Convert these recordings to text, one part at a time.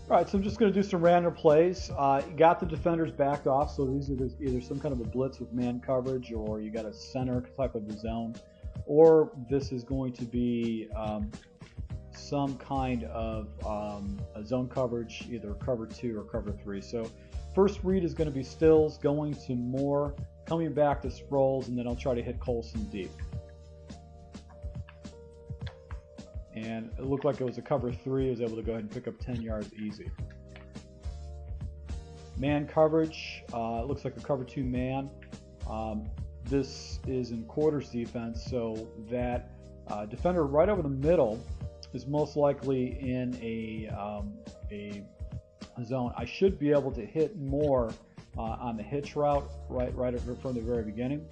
All right, so I'm just going to do some random plays. Got the defenders backed off, so these are either some kind of a blitz with man coverage, or you got a center type of a zone, or this is going to be some kind of a zone coverage, either cover 2 or cover 3. So first read is going to be Stills, going to Moore, coming back to Sproles, and then I'll try to hit Colson deep. And it looked like it was a cover 3. I was able to go ahead and pick up 10 yards easy. Man coverage, it looks like a cover 2 man. This is in quarters defense, so that defender right over the middle is most likely in a zone. I should be able to hit more on the hitch route right from the very beginning,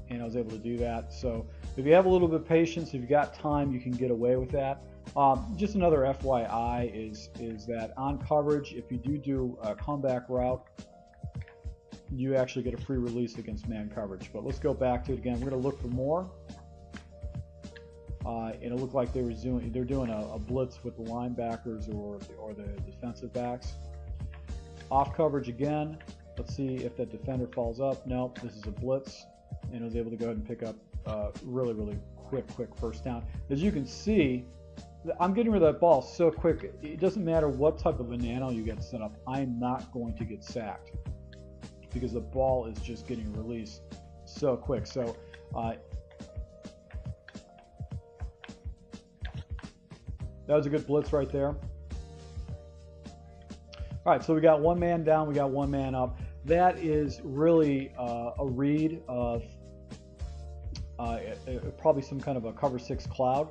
and I was able to do that. So if you have a little bit of patience, if you've got time, you can get away with that. Just another FYI is that on coverage, if you do a comeback route, you actually get a free release against man coverage. But let's go back to it again. We're going to look for more. And it looked like they're doing a blitz with the linebackers or the defensive backs. Off coverage again. Let's see if that defender falls up. Nope, this is a blitz, and I was able to go ahead and pick up really quick first down. As you can see, I'm getting rid of that ball so quick. It doesn't matter what type of a nano you get set up. I'm not going to get sacked because the ball is just getting released so quick. So that was a good blitz right there. All right, so we got one man down, we got one man up. That is really a read of probably some kind of a cover 6 cloud.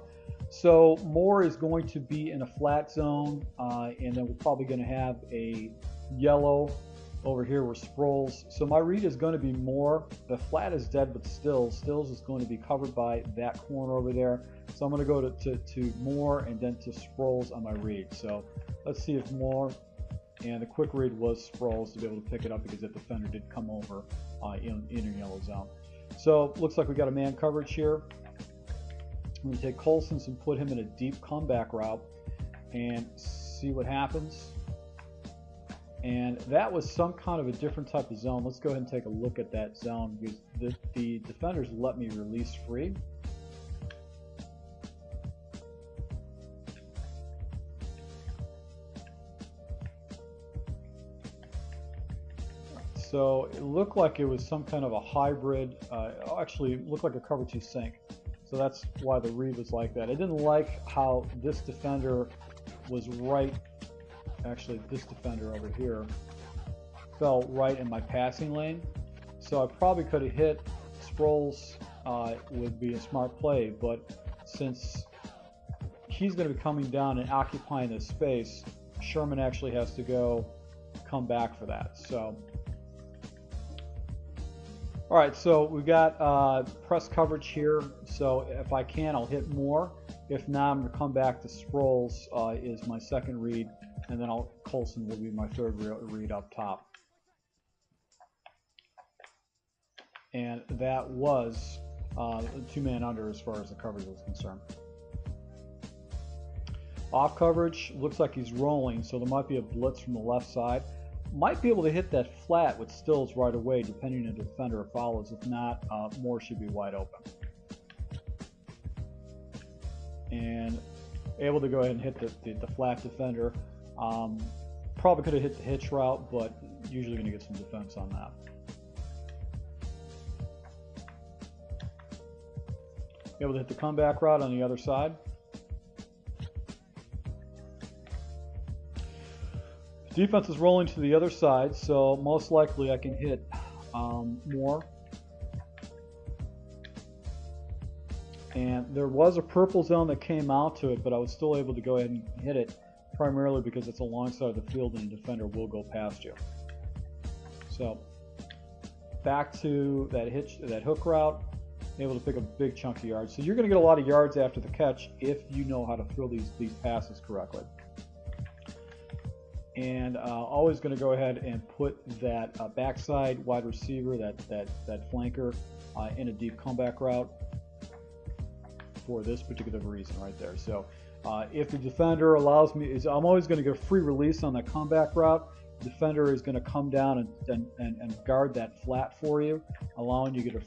So Moore is going to be in a flat zone, and then we're probably going to have a yellow over here where Sproles. So my read is going to be Moore. The flat is dead, but Stills is going to be covered by that corner over there. So I'm going to go to Moore and then to Sproles on my read. So let's see if Moore, and the quick read was Sproles to be able to pick it up because that defender did come over in a yellow zone. So looks like we got a man coverage here. I'm going to take Colson and put him in a deep comeback route and see what happens. And that was some kind of a different type of zone. Let's go ahead and take a look at that zone because the defenders let me release free. So it looked like it was some kind of a hybrid. Actually, it looked like a cover 2 sink. So that's why the read was like that. I didn't like how this defender was right. Actually, this defender over here fell right in my passing lane. So I probably could have hit Sproles. Would be a smart play, but since he's going to be coming down and occupying this space, Sherman actually has to come back for that. So. All right, so we've got press coverage here. So if I can, I'll hit Moore. If not, I'm going to come back to Sproles is my second read, and then Colson will be my third read up top. And that was 2-man under as far as the coverage was concerned. Off coverage, looks like he's rolling, so there might be a blitz from the left side. Might be able to hit that flat with Stills right away, depending on the defender follows. If not, Moore should be wide open. And able to go ahead and hit the flat defender. Probably could have hit the hitch route, but usually going to get some defense on that. Able to hit the comeback route on the other side. Defense is rolling to the other side, so most likely I can hit Moore. And there was a purple zone that came out to it, but I was still able to go ahead and hit it, primarily because it's alongside the field and the defender will go past you. So back to that hook route, able to pick a big chunk of yards. So you're going to get a lot of yards after the catch if you know how to throw these passes correctly. And always going to go ahead and put that backside wide receiver, that flanker, in a deep comeback route for this particular reason right there. So If the defender allows me, I'm always going to get a free release on that comeback route. The defender is going to come down and guard that flat for you, allowing you to get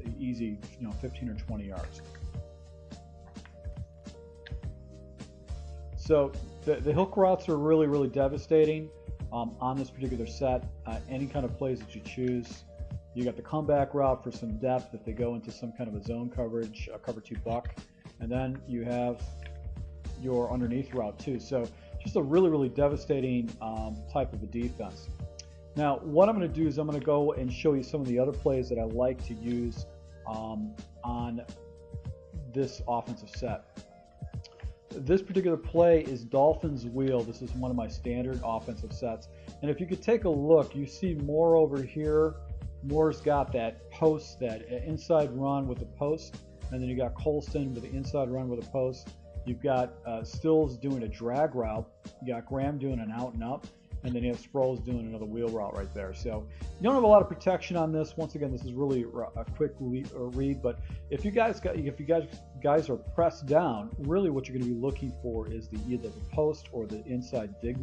an easy 15 or 20 yards. So the hook routes are really, really devastating on this particular set. Any kind of plays that you choose. You got the comeback route for some depth if they go into some kind of a zone coverage, a cover 2 buck, and then you have your underneath route too. So just a really, really devastating type of a defense. Now, what I'm going to do is I'm going to go and show you some of the other plays that I like to use on this offensive set. This particular play is Dolphins Wheel. This is one of my standard offensive sets. And if you could take a look, you see Moore over here. Moore's got that post, that inside run with the post. And then you got Colston with the inside run with a post. You've got Stills doing a drag route. You got Graham doing an out and up. And then you have Sproles doing another wheel route right there. So you don't have a lot of protection on this. Once again, this is really a quick read. But if you guys are pressed down, really what you're going to be looking for is either the post or the inside dig.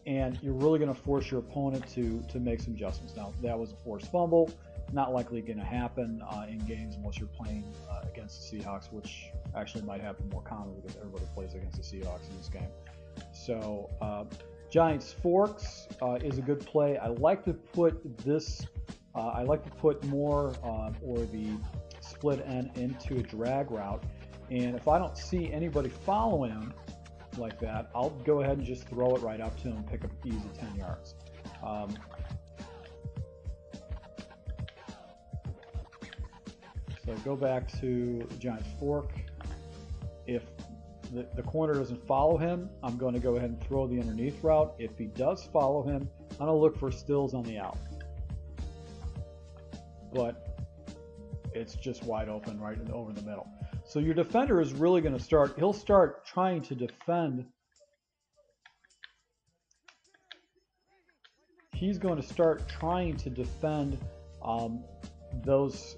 And you're really going to force your opponent to make some adjustments. Now, that was a forced fumble. Not likely going to happen in games unless you're playing against the Seahawks, which actually might happen more commonly because everybody plays against the Seahawks in this game. So Giants Forks is a good play. I like to put this. I like to put more or the split end into a drag route, and if I don't see anybody following him like that, I'll go ahead and just throw it right up to him and pick up easy 10 yards. So go back to Giants Fork. If the corner doesn't follow him, I'm going to go ahead and throw the underneath route. If he does follow him, I'm going to look for Stills on the out. But it's just wide open right over the middle. So your defender is really going to he'll start trying to defend. He's going to start trying to defend those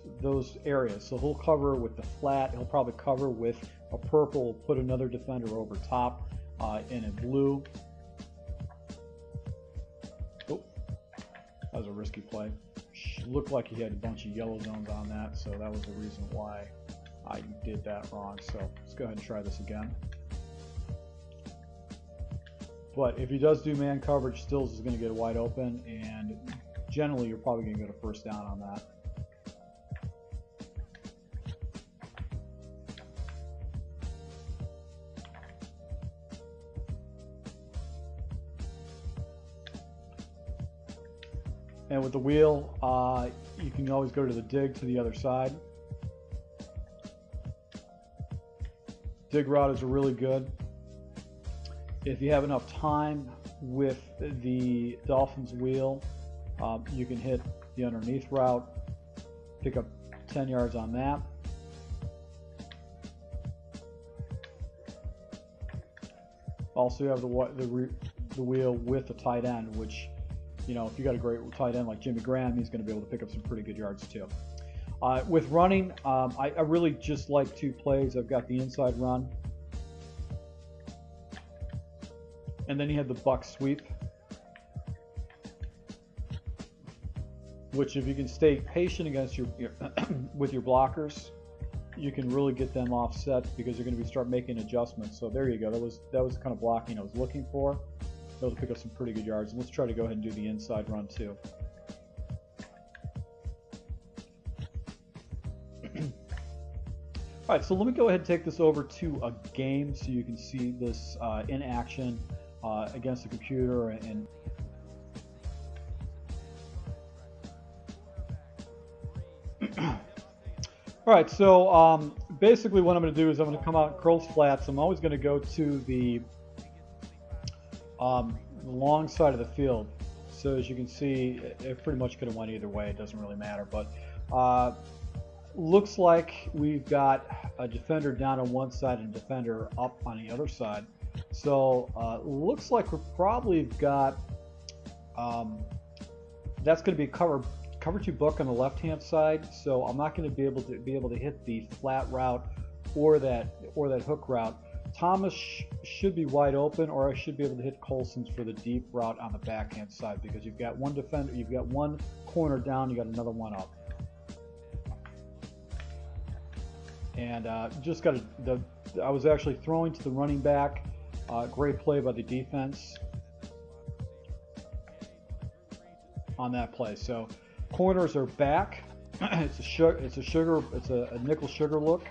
areas. So he'll cover with the flat. He'll probably cover with a purple. Put another defender over top in a blue. Oh, that was a risky play. Looked like he had a bunch of yellow zones on that, so that was the reason why I did that wrong. So let's go ahead and try this again. But if he does do man coverage, Stills is going to get wide open, and generally you're probably going to get a first down on that. And with the wheel, you can always go to the dig to the other side. Dig route is really good. If you have enough time with the Dolphins wheel, you can hit the underneath route, pick up 10 yards on that. Also, you have the wheel with the tight end, which, you know, if you got a great tight end like Jimmy Graham, he's going to be able to pick up some pretty good yards too. With running, I really just like two plays. I've got the inside run, and then you have the buck sweep, which if you can stay patient against your with your blockers, you can really get them offset because you're going to start making adjustments. So there you go. That was the kind of blocking I was looking for. Able to pick up some pretty good yards. And let's try to go ahead and do the inside run too. All right, so let me go ahead and take this over to a game so you can see this in action against the computer. And all right, so basically what I'm going to do is I'm going to come out in curls flats. I'm always going to go to the long side of the field. So as you can see, it pretty much could have went either way. It doesn't really matter. But looks like we've got a defender down on one side and a defender up on the other side. So looks like we're probably got that's going to be cover cover 2 book on the left hand side, so I'm not going to be able to hit the flat route or that hook route. Thomas should be wide open, or I should be able to hit Colson's for the deep route on the backhand side, because you've got one defender, you've got one corner down, you got another one up, and just got I was actually throwing to the running back. Great play by the defense on that play. So corners are back. It's a nickel sugar look.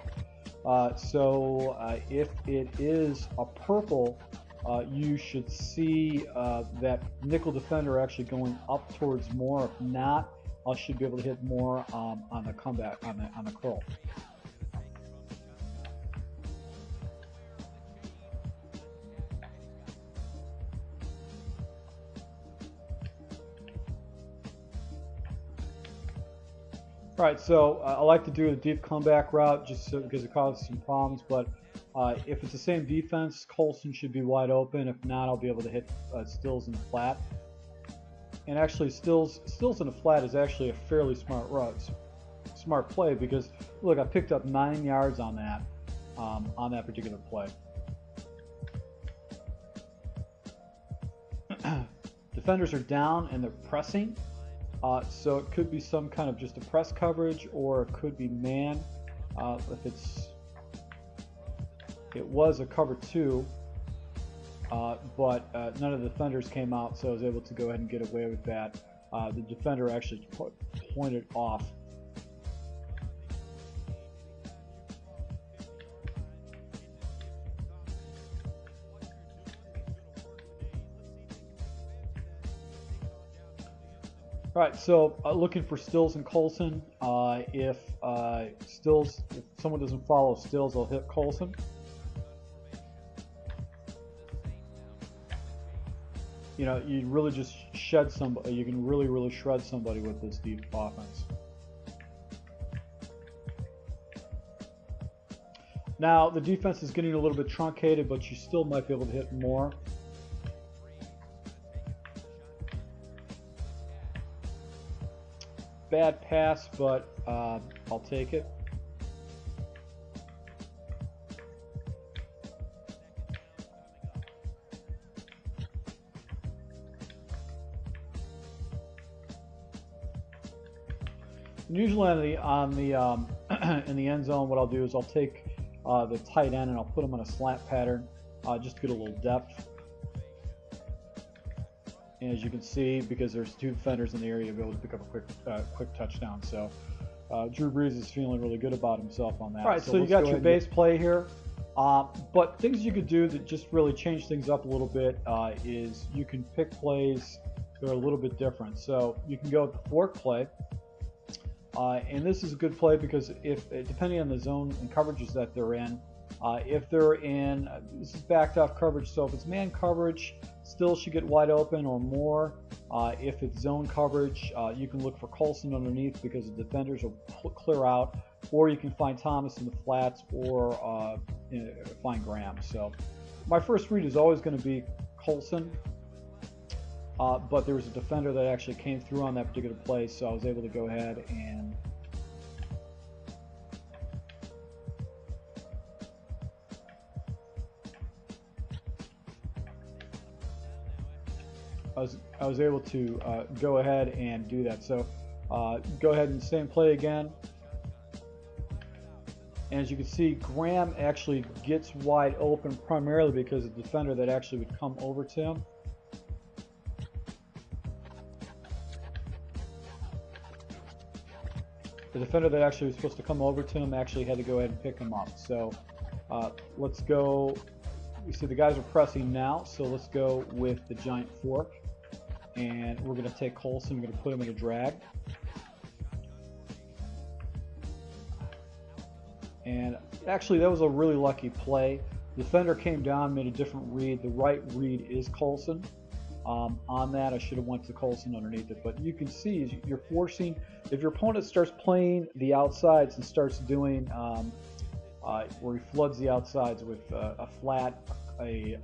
So if it is a purple, you should see that nickel defender actually going up towards more. If not, I should be able to hit more on the comeback, on the curl. All right, so I like to do a deep comeback route just because it causes some problems, but if it's the same defense, Colson should be wide open. If not, I'll be able to hit Stills in the flat. And actually, Stills in the flat is actually a fairly smart play, because look, I picked up 9 yards on that particular play. Defenders are down and they're pressing. So it could be some kind of just a press coverage, or it could be man. If it was a cover 2, but none of the defenders came out, so I was able to go ahead and get away with that. The defender actually pointed off. All right, so looking for Stills and Colson. If someone doesn't follow Stills, I'll hit Colson. You know, you really just shed somebody. You can really shred somebody with this deep offense. Now the defense is getting a little bit truncated, but you still might be able to hit more. Bad pass, but I'll take it. And usually on the in the end zone, what I'll do is I'll take the tight end and I'll put him on a slant pattern just to get a little depth. And as you can see, because there's 2 defenders in the area, you'll be able to pick up a quick touchdown. So Drew Brees is feeling really good about himself on that. All right, so you got your base play here. But things you could do that just really change things up a little bit is you can pick plays that are a little bit different. So you can go with the fork play. And this is a good play because depending on the zone and coverages that they're in, if they're in, this is backed off coverage, so if it's man coverage, still should get wide open or more. If it's zone coverage, you can look for Colson underneath because the defenders will clear out, or you can find Thomas in the flats, or find Graham. So my first read is always going to be Colson, but there was a defender that actually came through on that particular play, so I was able to go ahead and I was able to go ahead and do that. So go ahead and same play again. And as you can see, Graham actually gets wide open primarily because of the defender that actually would come over to him. The defender that actually was supposed to come over to him actually had to go ahead and pick him up. So let's go. You see the guys are pressing now, so let's go with the giant fork. And we're going to take Colson, we're going to put him in a drag. And actually that was a really lucky play. The defender came down, made a different read. The right read is Colson. On that, I should have went to Colson underneath it. But you can see you're forcing, if your opponent starts playing the outsides and starts doing where he floods the outsides with a flat, a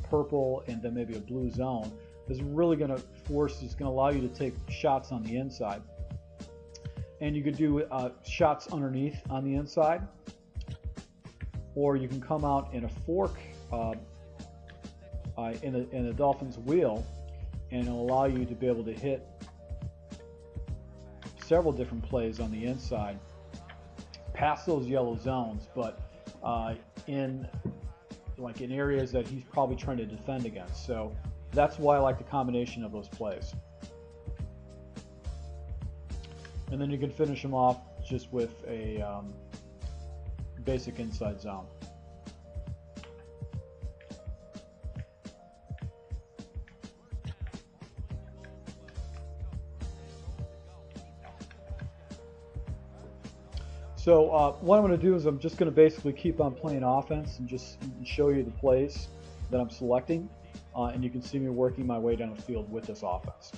purple, and then maybe a blue zone, is really going to force, it's going to allow you to take shots on the inside. and you could do shots underneath on the inside, or you can come out in a fork in the Dolphins wheel, and it'll allow you to be able to hit several different plays on the inside past those yellow zones, but in areas that he's probably trying to defend against. So that's why I like the combination of those plays. And then you can finish them off just with a basic inside zone. So what I'm going to do is I'm just going to basically keep on playing offense and just show you the plays that I'm selecting, and you can see me working my way down the field with this offense.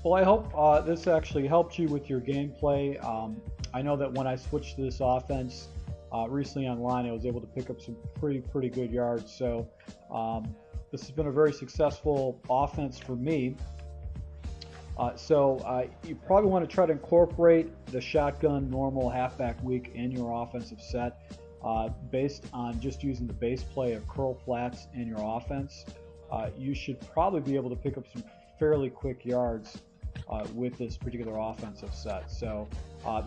Well, I hope this actually helped you with your gameplay. I know that when I switched to this offense recently online, I was able to pick up some pretty good yards. So this has been a very successful offense for me. You probably want to try to incorporate the shotgun normal halfback week in your offensive set based on just using the base play of curl flats in your offense. You should probably be able to pick up some fairly quick yards with this particular offensive set. So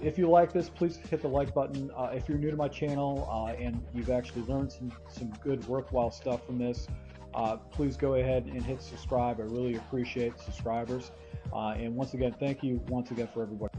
if you like this, please hit the like button. If you're new to my channel and you've actually learned some good worthwhile stuff from this, please go ahead and hit subscribe. I really appreciate subscribers. And once again, thank you once again for everybody.